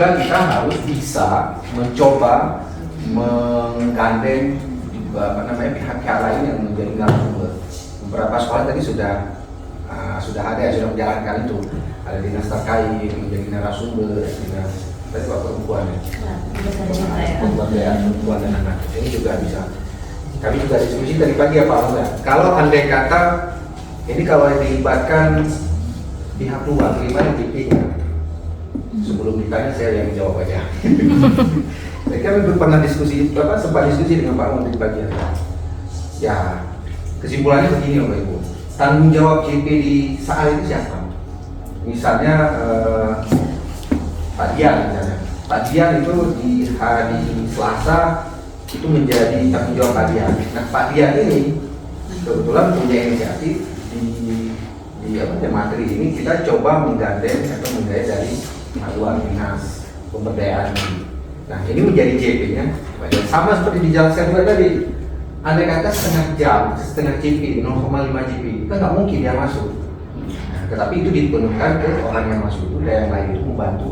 juga kita harus bisa mencoba menggandeng pihak-pihak lain yang menjadi narasumber. Beberapa sekolah tadi sudah ada ya, sudah menjalankan itu. Ada dinas terkait menjadi narasumber, dinas tadi Pak Perempuan ya, pemberdayaan perempuan dan anak. Ini juga bisa. Kami juga diskusi tadi pagi ya Pak Alda. Kalau andai kata ini kalau dilibatkan pihak luar, gimana GP-nya? Sebelum ditanya saya yang jawab aja. Kami pernah diskusi, sempat diskusi dengan Pak Menteri pagi ya. Kesimpulannya begini Bapak Ibu, tanggung jawab GP di saat itu siapa? Misalnya Pak Dian misalnya. Pak Dian itu di hari Selasa itu menjadi tanggung jawab Pak Dian. Nah Pak Dian ini kebetulan punya inisiatif di materi ini kita coba menggandeng atau menggait dari luar dinas pemberdayaan. Nah ini menjadi JP-nya sama seperti dijelaskan tadi. Andai kata setengah JP, 0,5 JP, kita nggak mungkin dia masuk. Nah, tetapi itu dipenuhkan ke orang yang masuk itu dan yang lain itu membantu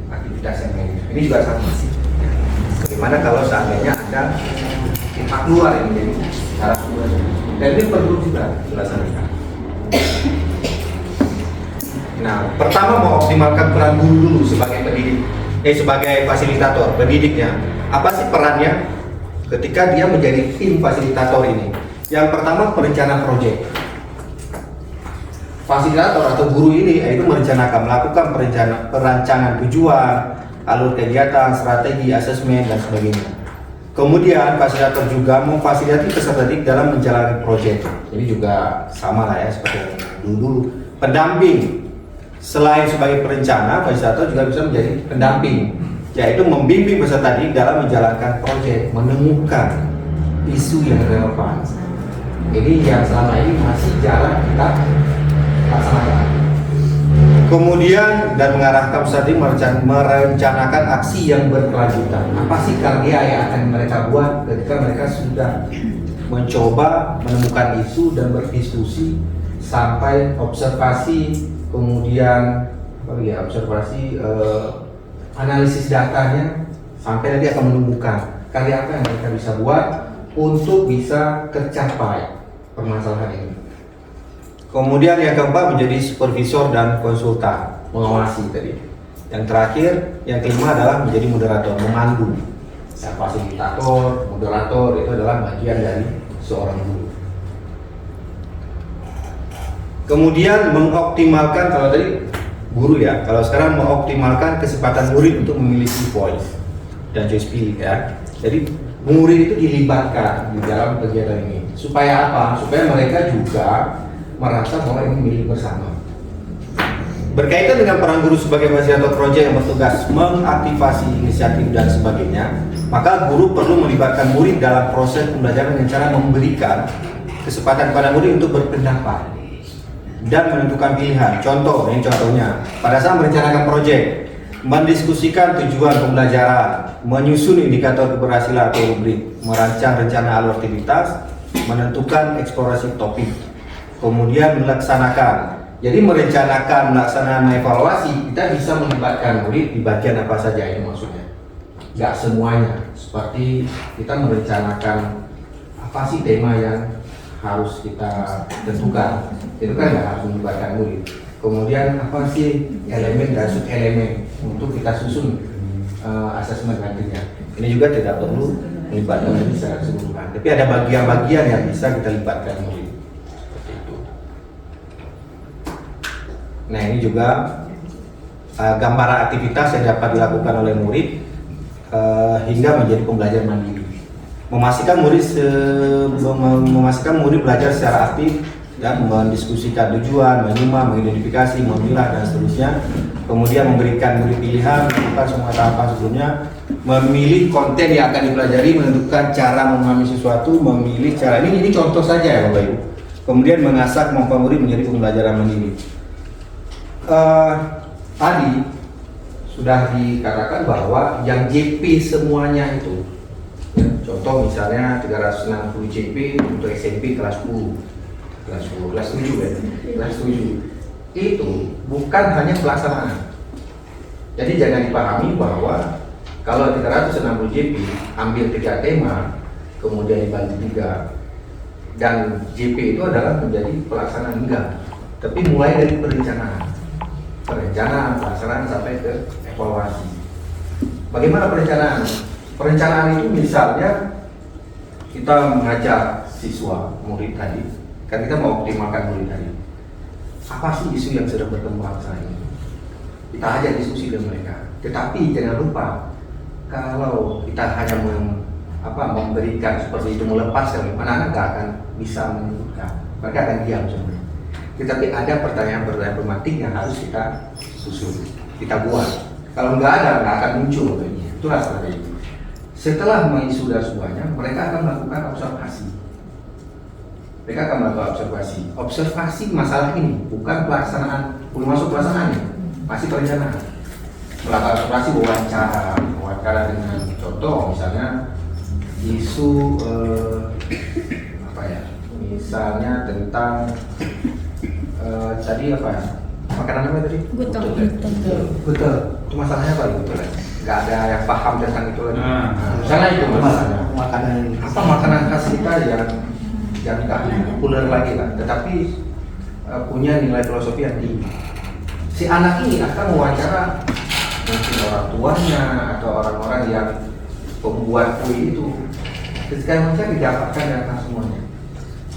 aktivitas yang lain. Ini juga sama sih. Bagaimana kalau seandainya ada pihak luar yang menjadi narasumber, dan ini perlu juga dilaksanakan. Nah, pertama mengoptimalkan peran guru dulu sebagai pendidik, sebagai fasilitator pendidiknya. Apa sih perannya ketika dia menjadi tim fasilitator ini? Yang pertama perencanaan proyek. Fasilitator atau guru ini itu melakukan perancangan tujuan, alur kegiatan, strategi, asesmen dan sebagainya. Kemudian fasilitator juga memfasilitasi peserta didik dalam menjalani proyek. Ini juga sama lah ya seperti yang dulu. Pendamping. Selain sebagai perencana, fasilitator juga bisa menjadi pendamping, yaitu membimbing peserta didik dalam menjalankan proyek, menemukan isu yang relevan. Ini yang selama ini masih jarang kita laksanakan. Kemudian dan mengarahkan peserta didik merencanakan aksi yang berkelanjutan. Apa sih karya yang akan mereka buat ketika mereka sudah mencoba menemukan isu dan berdiskusi sampai observasi, kemudian analisis datanya sampai nanti akan menemukan karya apa yang mereka bisa buat untuk bisa tercapai permasalahan ini. Kemudian yang keempat menjadi supervisor dan konsultan, mengawasi tadi. Yang terakhir, yang kelima adalah menjadi moderator, memandu. Fasilitator, moderator itu adalah bagian dari seorang guru. Kemudian mengoptimalkan, kalau tadi guru ya, kalau sekarang mengoptimalkan kesempatan murid untuk memiliki voice dan choice pilih ya. Jadi murid itu dilibatkan di dalam kegiatan ini. Supaya apa? Supaya mereka juga merasa bahwa ini milik bersama. Berkaitan dengan peran guru sebagai fasilitator proyek yang bertugas mengaktifasi inisiatif dan sebagainya, maka guru perlu melibatkan murid dalam proses pembelajaran dengan cara memberikan kesempatan kepada murid untuk berpendapat dan menentukan pilihan. Ini contohnya pada saat merencanakan proyek, mendiskusikan tujuan pembelajaran, menyusun indikator keberhasilan atau rubrik, merancang rencana alur aktivitas, menentukan eksplorasi topik, kemudian melaksanakan. Jadi merencanakan, melaksanakan, evaluasi, kita bisa melibatkan murid di bagian apa saja ini maksudnya. Gak semuanya, seperti kita merencanakan apa sih tema yang harus kita tentukan, itu kan nggak harus melibatkan murid. Kemudian apa sih elemen dan sub elemen untuk kita susun asesmen nantinya. Ini juga tidak perlu melibatkan murid secara keseluruhan, tapi ada bagian-bagian yang bisa kita libatkan murid. Seperti itu. Nah ini juga gambaran aktivitas yang dapat dilakukan oleh murid hingga menjadi pembelajaran mandiri. Memastikan murid belajar secara aktif dan mendiskusikan tujuan, menyimak, mengidentifikasi, memilah dan seterusnya. Kemudian memberikan murid pilihan, melakukan semua tahapan sebelumnya, memilih konten yang akan dipelajari, menentukan cara memahami sesuatu, memilih cara ini contoh saja ya Bapak Ibu. Kemudian mengasah kemampuan murid menjadi pembelajaran mandiri. Tadi sudah dikatakan bahwa yang JP semuanya itu, contoh misalnya 360 JP untuk SMP kelas 10, kelas 7 ya, kelas 7 itu bukan hanya pelaksanaan, Jadi jangan dipahami bahwa kalau 360 JP ambil 3 tema, kemudian dibagi 3, dan JP itu adalah menjadi pelaksanaan, enggak. Tapi mulai dari perencanaan, pelaksanaan sampai ke evaluasi. Bagaimana perencanaan? Perencanaan itu misalnya kita mengajak siswa, murid tadi, kan kita mau optimalkan murid tadi. Apa sih isu yang sedang berkembang saat ini? Kita ajak diskusi dengan mereka. Tetapi jangan lupa, kalau kita hanya memberikan seperti itu, melepaskan, anak-anak nggak akan bisa menyebutkan. Mereka akan diam sebenarnya. Tetapi ada pertanyaan-pertanyaan pematik yang harus kita susun, kita buat. Kalau nggak ada, nggak akan muncul. Itulah strategi. Setelah sudah semuanya, mereka akan melakukan observasi. Observasi masalah ini, bukan pelaksanaan, belum masuk pelaksanaannya, masih perencanaan. Melakukan observasi, wawancara dengan contoh, misalnya isu misalnya tentang tadi makanan apa tadi? Betul. Itu masalahnya apa gitu? Nggak ada yang paham tentang itu lagi. Misalnya itu masalahnya. Makanan khas kita yang nggak populer lagi lah, tetapi punya nilai filosofi yang tinggi. Si anak ini akan mewawancara mungkin orang tuanya atau orang-orang yang pembuat kue itu. Ketika mereka didapatkan data semuanya.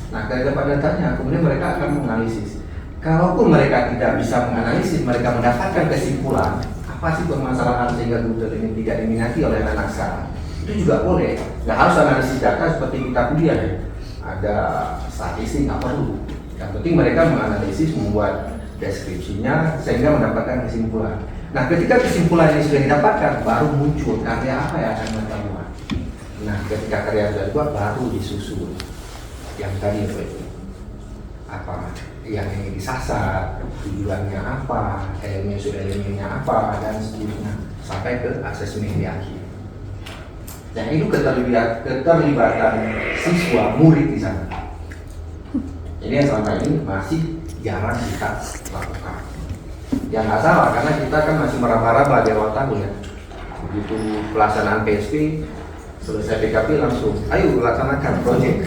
Nah, dari dapat datanya, kemudian mereka akan menganalisis. Kalaupun mereka tidak bisa menganalisis, mereka mendapatkan kesimpulan apa sih permasalahan sehingga Google ini tidak diminati oleh anak sekarang. Itu juga boleh. Nggak harus analisis data seperti kita kuliah ya. Ada statistik, nggak perlu. Yang penting mereka menganalisis, membuat deskripsinya sehingga mendapatkan kesimpulan. Nah, ketika kesimpulan ini sudah didapatkan, baru muncul karya apa yang akan mereka buat. Nah, ketika karya sudah dibuat, baru disusun. Yang tadi itu apa yang ingin disasar, tujuannya apa, elemennya apa, dan seterusnya sampai ke asesmen di akhir. Dan itu keterlibatan siswa murid di sana. Ini yang selama ini masih jarang kita lakukan. Ya nggak salah, karena kita kan masih meraba-raba di awal tahun ya. Begitu pelaksanaan PSP selesai PKP langsung, ayo laksanakan proyek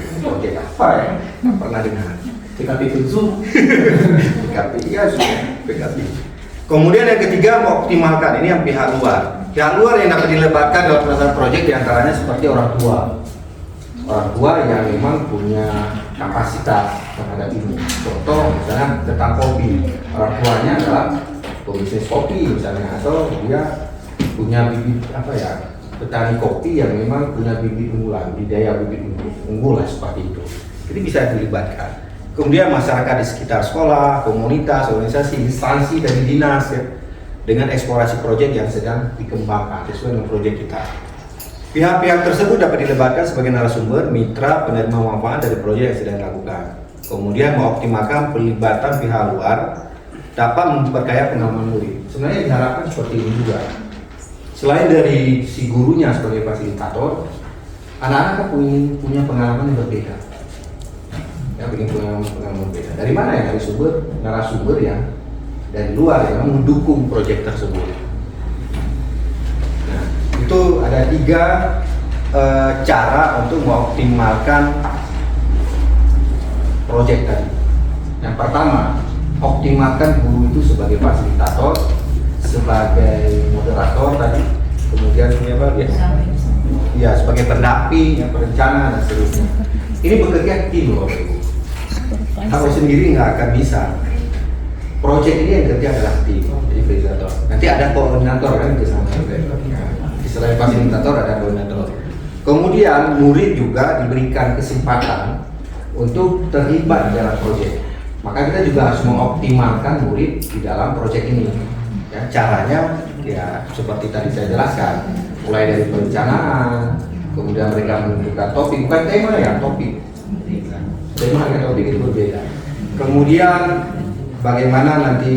apa ya? Nggak pernah dengar. PKP Zoom. PKP ya sudah PKP. Kemudian yang ketiga, mengoptimalkan, ini yang pihak luar. Pihak luar yang dapat dilebatkan dalam pelaksanaan proyek diantaranya seperti orang tua. Orang tua yang memang punya kapasitas terhadap ini. Contoh misalnya tentang kopi, orang tuanya adalah pebisnis kopi misalnya, atau dia punya bibit petani kopi yang memang punya bibit unggulan, budidaya bibit unggul lah seperti itu. Jadi bisa dilibatkan. Kemudian masyarakat di sekitar sekolah, komunitas, organisasi, instansi dari dinas ya, dengan eksplorasi proyek yang sedang dikembangkan sesuai dengan proyek kita. Pihak-pihak tersebut dapat dilibatkan sebagai narasumber, mitra, penerima manfaat dari proyek yang sedang dilakukan. Kemudian mengoptimalkan pelibatan pihak luar dapat memperkaya pengalaman murid. Sebenarnya diharapkan seperti ini juga. Selain dari si gurunya sebagai fasilitator, anak-anak punya pengalaman yang berbeda. Ya, pengalaman berbeda. Dari mana ya? Dari narasumber yang dari luar yang mendukung proyek tersebut. Nah, itu ada 3 cara untuk mengoptimalkan proyek tadi. Yang pertama, optimalkan guru itu sebagai fasilitator, sebagai moderator tadi, kemudian ya sebagai pendamping, perencana dan seterusnya. Ini bekerja tim loh, Ibu. Kalau sendiri nggak akan bisa. Proyek ini yang kerja adalah tim, jadi fasilitator. Nanti ada koordinator kan di sana. Selain fasilitator ada koordinator. Kemudian murid juga diberikan kesempatan untuk terlibat dalam proyek. Maka kita juga harus mengoptimalkan murid di dalam proyek ini. Ya, caranya ya seperti tadi saya jelaskan, mulai dari perencanaan, kemudian mereka menentukan topik, bukan tema ya, topik. Tema dan topik itu berbeda. Kemudian bagaimana nanti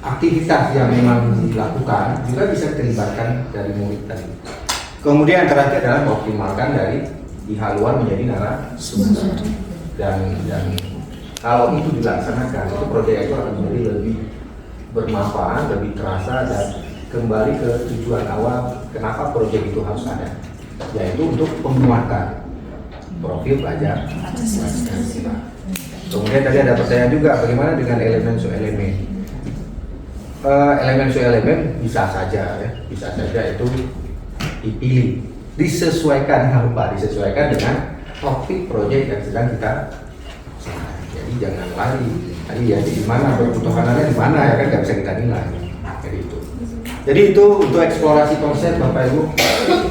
aktivitas yang memang dilakukan juga bisa dilibatkan dari murid tadi. Kemudian yang terakhir adalah mengoptimalkan dari pihak luar menjadi narasumber. Dan kalau itu dilaksanakan, itu proyek itu akan menjadi lebih bermanfaat, lebih terasa, dan kembali ke tujuan awal kenapa proyek itu harus ada, yaitu untuk penguatan profil pelajar Pancasila. Kemudian tadi ada pertanyaan juga bagaimana dengan elemen elemen bisa saja ya, bisa saja itu dipilih, disesuaikan dengan topik proyek yang sedang kita laksanakan. Jadi jangan lari. Tadi ya di mana kebutuhannya di mana ya kan nggak bisa kita nilai. Jadi itu untuk eksplorasi konsep Bapak Ibu.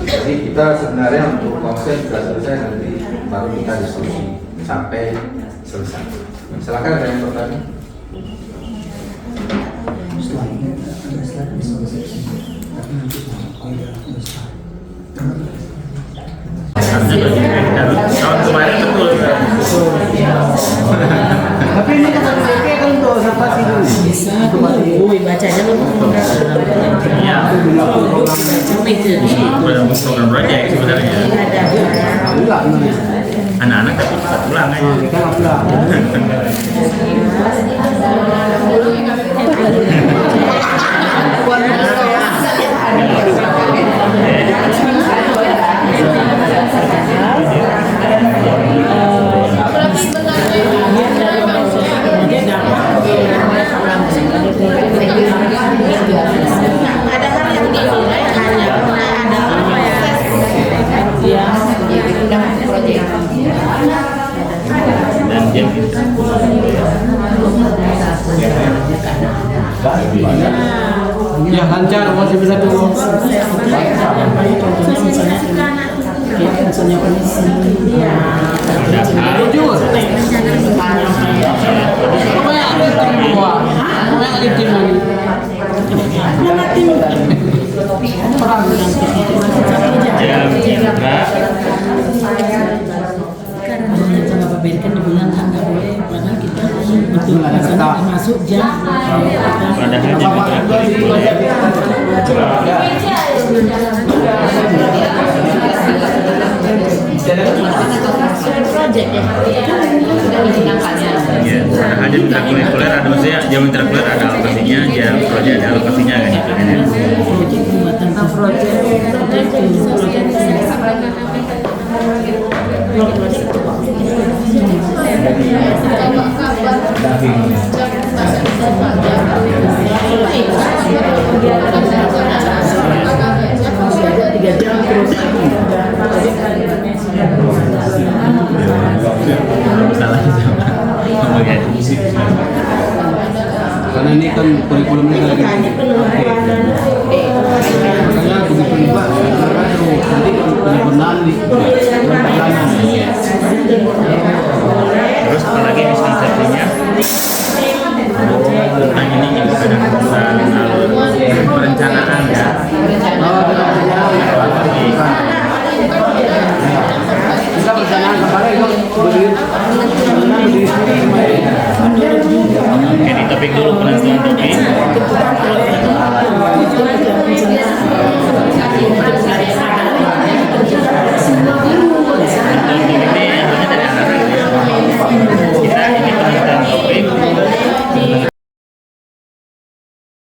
Jadi kita sebenarnya untuk konsep sudah selesai, nanti baru kita diskusi sampai selesai. Silakan ada yang bertanya. Tahun kemarin betul. Tapi ini kan untuk observasi dulu. Bisa, bacanya lu Iya. Program proyek sebenarnya. Anak-anak tapi bisa pulang aja. Kita nggak pulang. ada hal yang dinilai hanya ada apa ya proyek Dan dia Ya lancar masih bisa tunggu. Jujur. Pokoknya ada semua. Pokoknya ada tim lagi. Perang. karena sama Pak Beri kan dibilang nggak boleh, padahal kita betul masuk jam. padahal Project ya, sudah digunakannya. ya, hanya intrakurikuler ada maksudnya jam intrakurikuler ada alokasinya, jam proyek ada alokasinya kan itu kan ya. Project pembuatan Karena ini kan kurikulumnya lagi. Makanya begitu juga nanti penyempurnaan di perjalanan. Terus apalagi miskonseksinya tentang ini juga ada tentang perencanaan ya. Kita perencanaan kemarin itu berdiri Oke, di topik dulu penentuan topik.